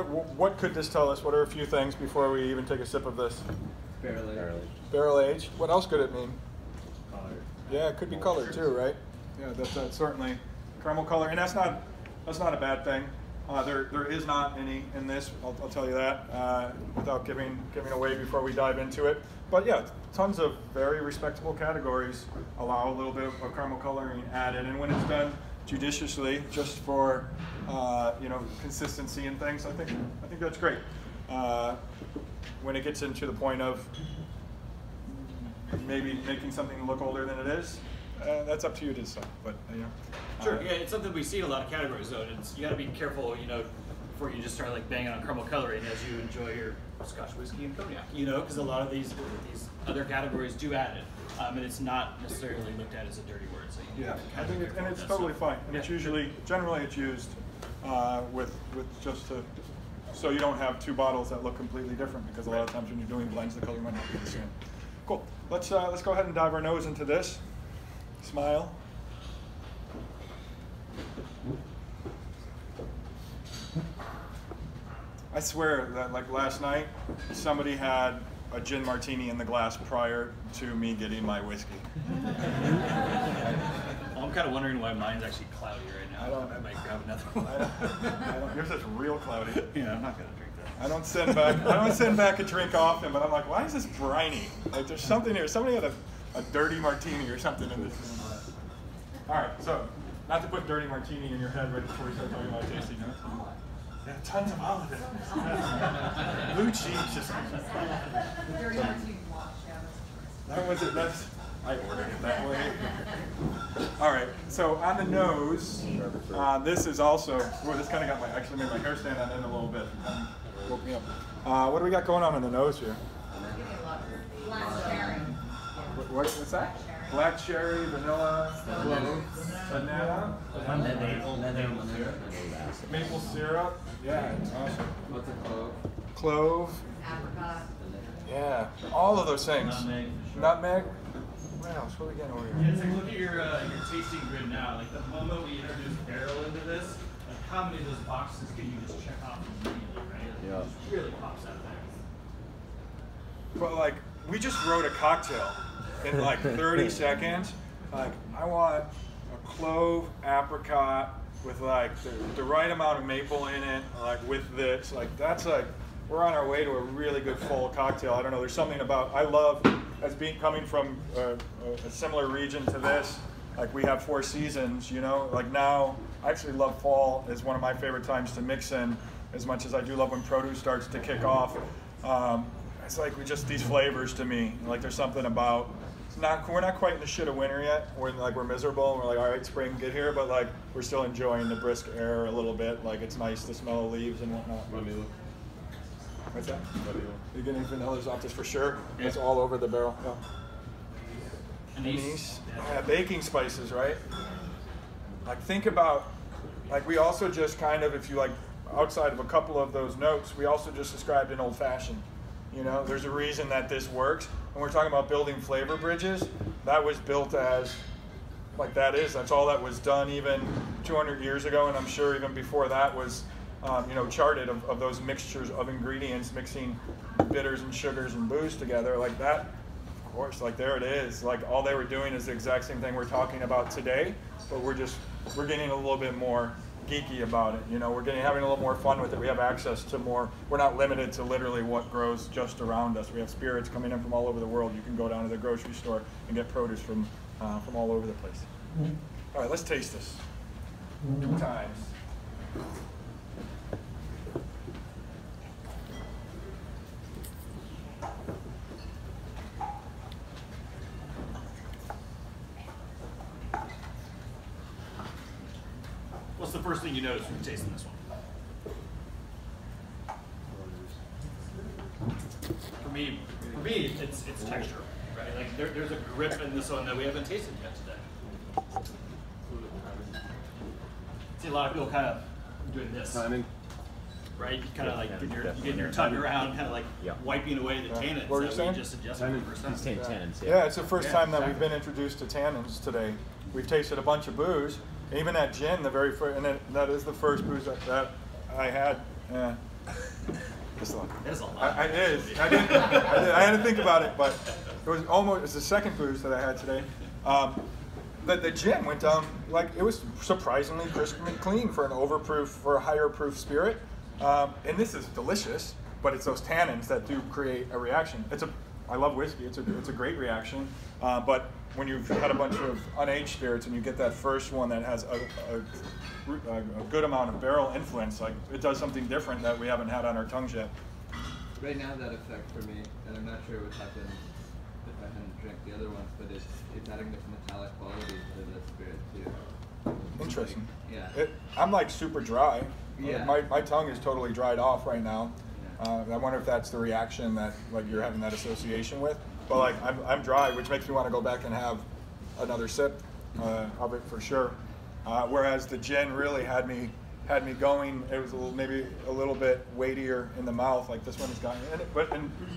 What could this tell us? What are a few things before we even take a sip of this? Barrel age. Barrel age. What else could it mean? Color. Yeah, it could be color too, right? Yeah, that's certainly caramel color, and that's not a bad thing. There is not any in this. I'll tell you that without giving away before we dive into it. But yeah, tons of very respectable categories allow a little bit of caramel coloring added, and when it's done judiciously, just for consistency and things, I think that's great. When it gets into the point of maybe making something look older than it is, that's up to you to decide. But sure, yeah, it's something we see in a lot of categories though. And you got to be careful, before you just start like banging on caramel coloring as you enjoy your Scotch whiskey and cognac, because a lot of these other categories do add it, and it's not necessarily looked at as a dirty word. So yeah, I think it's totally fine. And it's generally it's used with just to. So you don't have two bottles that look completely different, because a lot of times when you're doing blends, the color might not be the same. Cool. Let's go ahead and dive our nose into this. Smile. I swear that like last night, somebody had a gin martini in the glass prior to me getting my whiskey. Well, I'm kind of wondering why mine's actually cloudy right now. I might grab another one. Yours is real cloudy. Yeah, I'm not gonna drink that. I don't send back a drink often, but I'm like, why is this briny? Like there's something here. Somebody had a dirty martini or something in this. All right, so not to put dirty martini in your head right before we start talking about tasting notes. Yeah, tons of olive in it. Blue cheese just. Dirty martini wash, yeah. That was it. I ordered it that way. All right. So on the nose, this is also. Boy, this kind of actually made my hair stand on end a little bit. Woke me up. What do we got going on in the nose here? Black cherry. What's that? Black cherry, vanilla, banana, maple syrup. Yeah, awesome. What's a clove? Clove. Apricot. Yeah, all of those things. Nutmeg. What else? What are we getting over Yeah, here? it's like look at your tasting grid now. Like the moment we introduce barrel into this, like how many of those boxes can you just check off immediately, right? Like, Yeah. it just really pops out there. But like, we just wrote a cocktail in like 30 seconds. Like, I want a clove apricot with like the right amount of maple in it, like with this. Like that's like, we're on our way to a really good full cocktail. I don't know, there's something about, I love, as coming from a similar region to this, like we have 4 seasons, like now, I actually love fall is one of my favorite times to mix in, as much as I do love when produce starts to kick off. It's like these flavors to me, like there's something about, we're not quite in the shit of winter yet, we're miserable, and we're like, all right, spring, get here, but like, we're still enjoying the brisk air a little bit, like it's nice to smell the leaves and whatnot. Vanilla. What's that? Vanilla. You're getting vanillas off this for sure. Yeah. It's all over the barrel. Yeah. Anise. Yeah, baking spices, right? Like think about, like we also just kind of, if you like, outside of a couple of those notes, we also just described an old fashioned. There's a reason that this works. When we're talking about building flavor bridges, that was built as, like that's all that was done even 200 years ago, and I'm sure even before that was, charted of those mixtures of ingredients, mixing bitters and sugars and booze together, like that, of course, like there it is. Like all they were doing is the exact same thing we're talking about today, but we're getting a little bit more geeky about it. We're having a little more fun with it. We have access to more. We're not limited to literally what grows just around us. We have spirits coming in from all over the world. You can go down to the grocery store and get produce from all over the place. All right, let's taste this. 2 times. What's the first thing you notice when you're tasting this one? For me, it's texture, right? Like there's a grip in this one that we haven't tasted yet today. See a lot of people kind of doing this, Timing. right? You kind of like getting your tongue around, kind of like wiping away the tannins. What were you saying? We just suggested for the first time. He's saying tannins. Yeah, it's the first time that we've been introduced to tannins today. We've tasted a bunch of booze, even that gin, the very first, and that is the first booze that I had. Yeah. Just a lot. That is a lot. It is. I did. I had to think about it, but it was almost. It's the second booze that I had today. The gin went down like it was surprisingly crisp and clean for an overproof, for a higher proof spirit. And this is delicious, but it's those tannins that do create a reaction. I love whiskey. It's a great reaction, but when you've had a bunch of unaged spirits and you get that first one that has a good amount of barrel influence, like it does something different that we haven't had on our tongues yet. Right now, that effect for me, and I'm not sure what happened if I hadn't drank the other ones, but it's adding this metallic quality to the spirit too. Interesting. Like, Yeah. I'm like super dry. Yeah. My tongue is totally dried off right now. I wonder if that's the reaction that like you're having that association with. But like I'm dry, which makes me want to go back and have another sip of it for sure. Whereas the gin really had me going. It was maybe a little bit weightier in the mouth. Like this one has gotten in it. But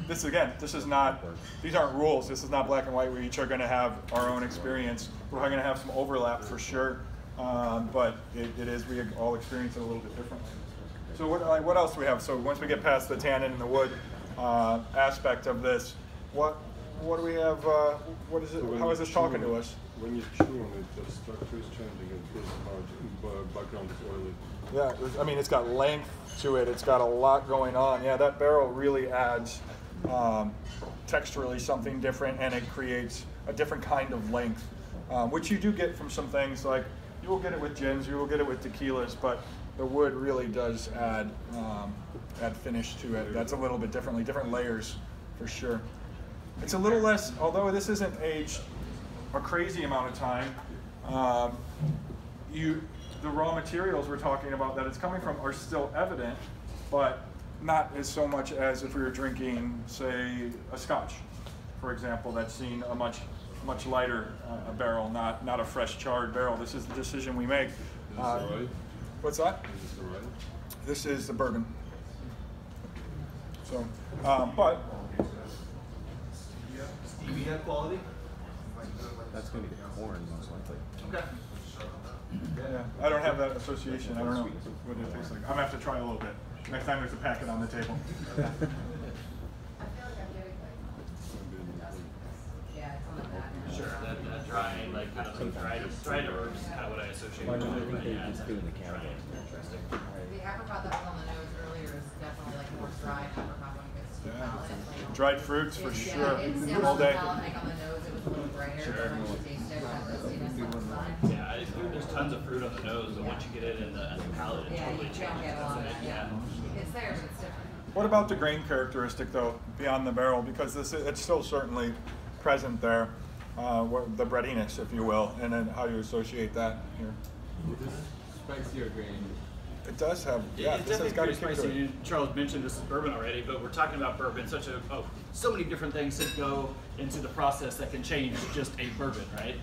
this again, these aren't rules. This is not black and white. We each are going to have our own experience. We're going to have some overlap for sure. But it is, we all experience it a little bit differently. So what else do we have? So once we get past the tannin and the wood aspect of this, what do we have? What is it? So how is this talking to us? When you chew on it, the structure is changing and this background is oily. Yeah, I mean, it's got length to it. It's got a lot going on. Yeah, that barrel really adds texturally something different, and it creates a different kind of length, which you do get from some things like, you will get it with gins, you will get it with tequilas, but the wood really does add finish to it. That's a little bit different layers for sure. It's a little less, although this isn't aged a crazy amount of time, the raw materials we're talking about that it's coming from are still evident, but not as so much as if we were drinking, say, a Scotch, for example, that's seen a much lighter barrel, not a fresh charred barrel. This is the decision we make. Is this the rye? What's that? Is this the rye? This is the bourbon. So, but Stevia quality? That's going to be corn, most likely. Okay. yeah, I don't have that association. I don't know what it tastes like. I'm gonna have to try a little bit. Next time there's a packet on the table. I feel like I'm doing like, yeah, it's on the back. Sure, that dry, like kind of like dried herbs is kind of what I associate Well, I with know, I it, think but they yeah, just it's do in the dry. category. Interesting. The apricot that was on the nose earlier is definitely like more dry apricot when it gets to the palate. Like, Dried fruits for it's, sure. Yeah, it's All on the day. palate, like on the nose, it was a little brighter, Sure. but once you taste it, that roastiness comes on. Yeah, there's tons of fruit on the nose, but once you get it in the palate, it Yeah, totally you don't changes, get a lot of doesn't that, it? yeah. It's there, but it's different. What about the grain characteristic though, beyond the barrel? Because it's still certainly present there, the breadiness, if you will, and then how you associate that here. This spicier grain. It does have, yeah, It's this has got definitely a pretty kick to spicy. it. Charles mentioned this is bourbon already, but we're talking about bourbon. So many different things that go into the process that can change just a bourbon, right?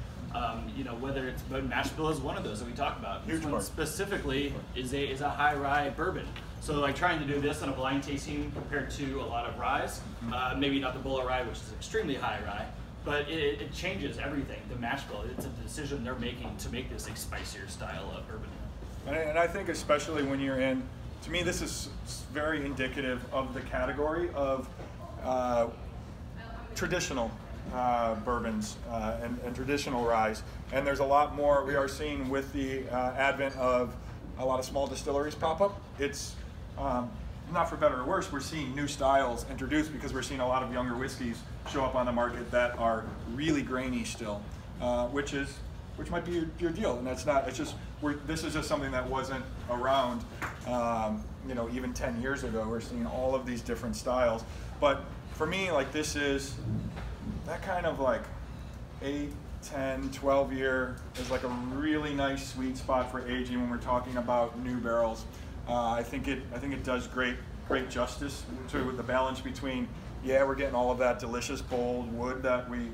Whether it's, but mash bill is one of those that we talk about. Huge This one part. specifically is a high rye bourbon. So like trying to do this on a blind tasting compared to a lot of ryes, maybe not the BUHLER rye, which is extremely high rye, but it changes everything. The mash bill, it's a decision they're making to make this a spicier style of bourbon. And I think especially when you're in, to me this is very indicative of the category of traditional bourbons and traditional ryes. And there's a lot more we are seeing with the advent of a lot of small distilleries pop up. It's not for better or worse, we're seeing new styles introduced because we're seeing a lot of younger whiskeys show up on the market that are really grainy still, which might be your deal. And that's not, it's just, this is just something that wasn't around, even 10 years ago. We're seeing all of these different styles. But for me, like this is that kind of like 8, 10, 12 year is like a really nice sweet spot for aging when we're talking about new barrels. I think it does great justice to the balance between, yeah, we're getting all of that delicious bold wood that we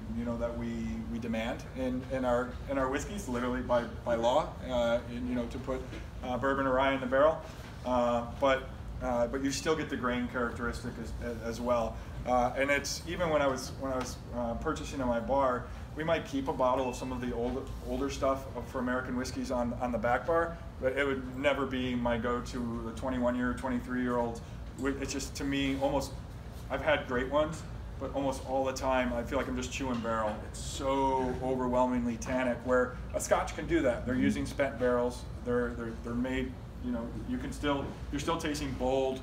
demand in our whiskeys, literally by law, to put bourbon or rye in the barrel, but you still get the grain characteristic as well. And it's even when I was purchasing at my bar, we might keep a bottle of some of the older stuff for American whiskeys on the back bar, but it would never be my go-to 21-year, 23-year-old it's just, to me, almost, I've had great ones, but almost all the time I feel like I'm just chewing barrel. It's so overwhelmingly tannic, where a Scotch can do that. They're using spent barrels. They're made, you know, you're still tasting bold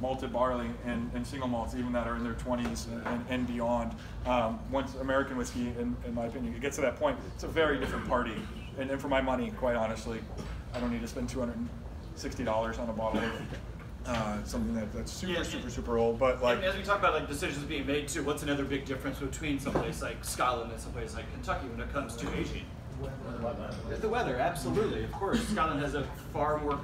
malted barley and single malts, even that are in their 20s and beyond. Once American whiskey, in my opinion, it gets to that point, it's a very different party. And for my money, quite honestly, I don't need to spend $260 on a bottle of something that's super old. But like, and as we talk about like decisions being made too, what's another big difference between someplace like Scotland and someplace like Kentucky when it comes to aging? The weather, absolutely, of course. Scotland has a far more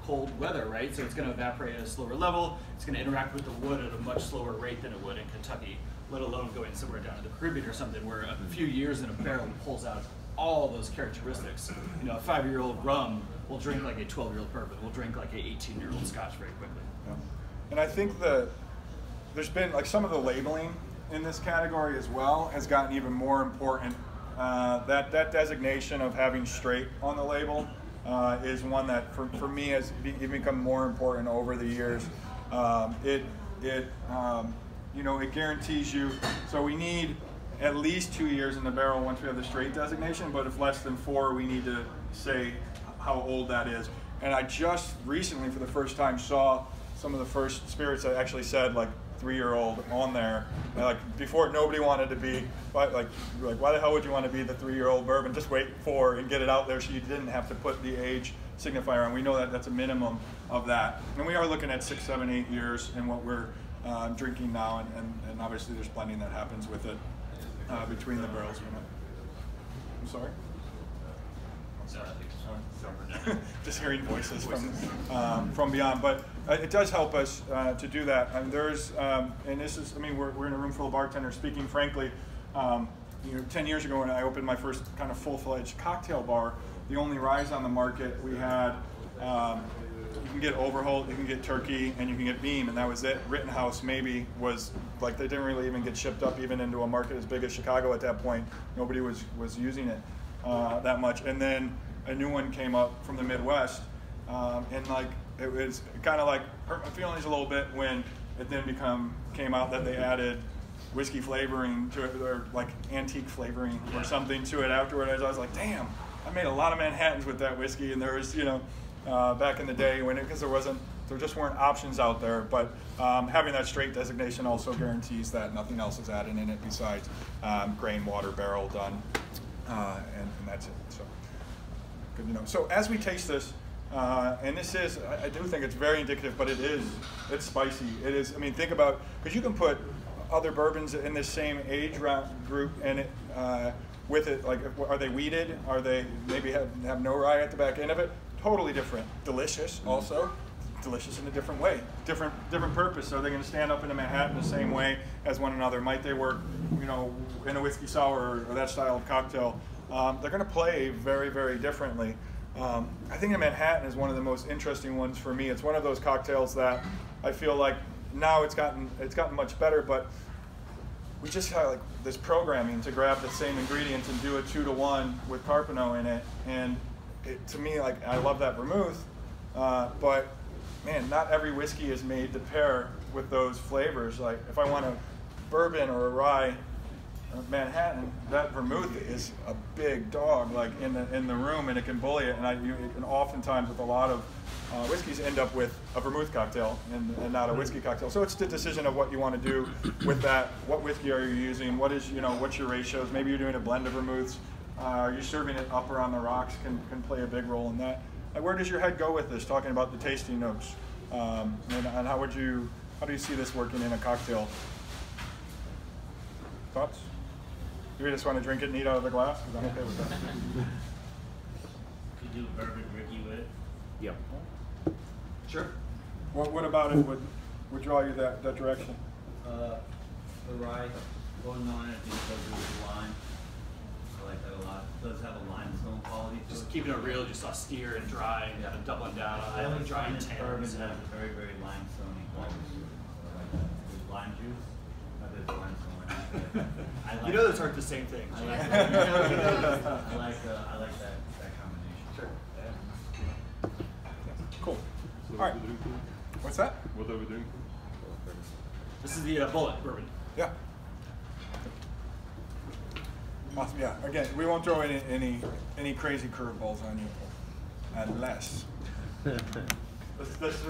cold weather, right? So it's going to evaporate at a slower level. It's going to interact with the wood at a much slower rate than it would in Kentucky, let alone going somewhere down to the Caribbean or something where a few years in a barrel pulls out all those characteristics. You know, a 5-year-old rum will drink like a 12-year-old bourbon. Will drink like a 18-year-old Scotch very quickly. Yeah. And I think there's been like some of the labeling in this category as well has gotten even more important. That designation of having straight on the label is one that for me has become more important over the years. You know, it guarantees you, so we need at least 2 years in the barrel once we have the straight designation, but if less than 4, we need to say how old that is. And I just recently, for the first time, saw some of the first spirits that actually said like 3-year-old on there. And like before, nobody wanted to be, like why the hell would you want to be the 3-year-old bourbon? Just wait for and get it out there so you didn't have to put the age signifier on. We know that that's a minimum of that. And we are looking at 6, 7, 8 years in what we're drinking now, and obviously there's blending that happens with it between the barrels. I'm sorry? Just hearing voices from beyond, but it does help us to do that. And there's, and this is, I mean, we're in a room full of bartenders. Speaking frankly, you know, 10 years ago when I opened my first kind of full-fledged cocktail bar, the only ryes on the market we had, you can get Overholt, you can get Turkey, and you can get Beam, and that was it. Rittenhouse maybe was like, they didn't really even get shipped up even into a market as big as Chicago at that point. Nobody was using it that much. And then a new one came up from the Midwest, and like it was kind of like hurt my feelings a little bit when it then came out that they added whiskey flavoring to it, or like antique flavoring or something to it afterward. I was like, damn, I made a lot of Manhattans with that whiskey, and there was, you know, back in the day when because there just weren't options out there. But having that straight designation also guarantees that nothing else is added in it besides grain, water, barrel done, and that's it. So good to know. So as we taste this, and this is, I do think it's very indicative, but it's spicy. It is, I mean, think about, because you can put other bourbons in this same age group and it, with it, like, are they weeded? Are they maybe have no rye at the back end of it? Totally different. Delicious also. Delicious in a different way. Different purpose. Are they going to stand up in a Manhattan the same way as one another? Might they work, you know, in a whiskey sour or that style of cocktail? They're going to play very, very differently. I think a Manhattan is one of the most interesting ones for me. It's one of those cocktails that I feel like now it's gotten much better, but we just have like this programming to grab the same ingredients and do a 2-to-1 with Carpano in it. And to me, like, I love that vermouth, but man, not every whiskey is made to pair with those flavors. Like if I want a bourbon or a rye Manhattan, that vermouth is a big dog, like in the room, and it can bully it. And oftentimes with a lot of whiskeys end up with a vermouth cocktail and not a whiskey cocktail. So it's the decision of what you want to do with that. What whiskey are you using? What is, you know, what's your ratios? Maybe you're doing a blend of vermouths. Are you serving it up or on the rocks? Can play a big role in that. Where does your head go with this? Talking about the tasting notes, and how do you see this working in a cocktail? Thoughts? Do we just want to drink it neat out of the glass? Because I'm okay with that. Could do bourbon Ricky with it. Yep. Sure. What about it would draw you that direction? The rye going on it because of the lime. I like that a lot. It does have a limestone quality to Just it. keeping it real, just austere and dry, and kind of doubling down on I it, always dry find and that bourbon tannins. has a very, very limestone quality to it. I like that. With lime juice, not that it's limestone. I like You know those aren't the same thing. I like that. I like that combination. Sure. Cool. So All right. what do you do? What's that? What are we doing? This is the bullet bourbon. Yeah. Awesome. Yeah. Again, we won't throw any crazy curveballs on you, unless. let's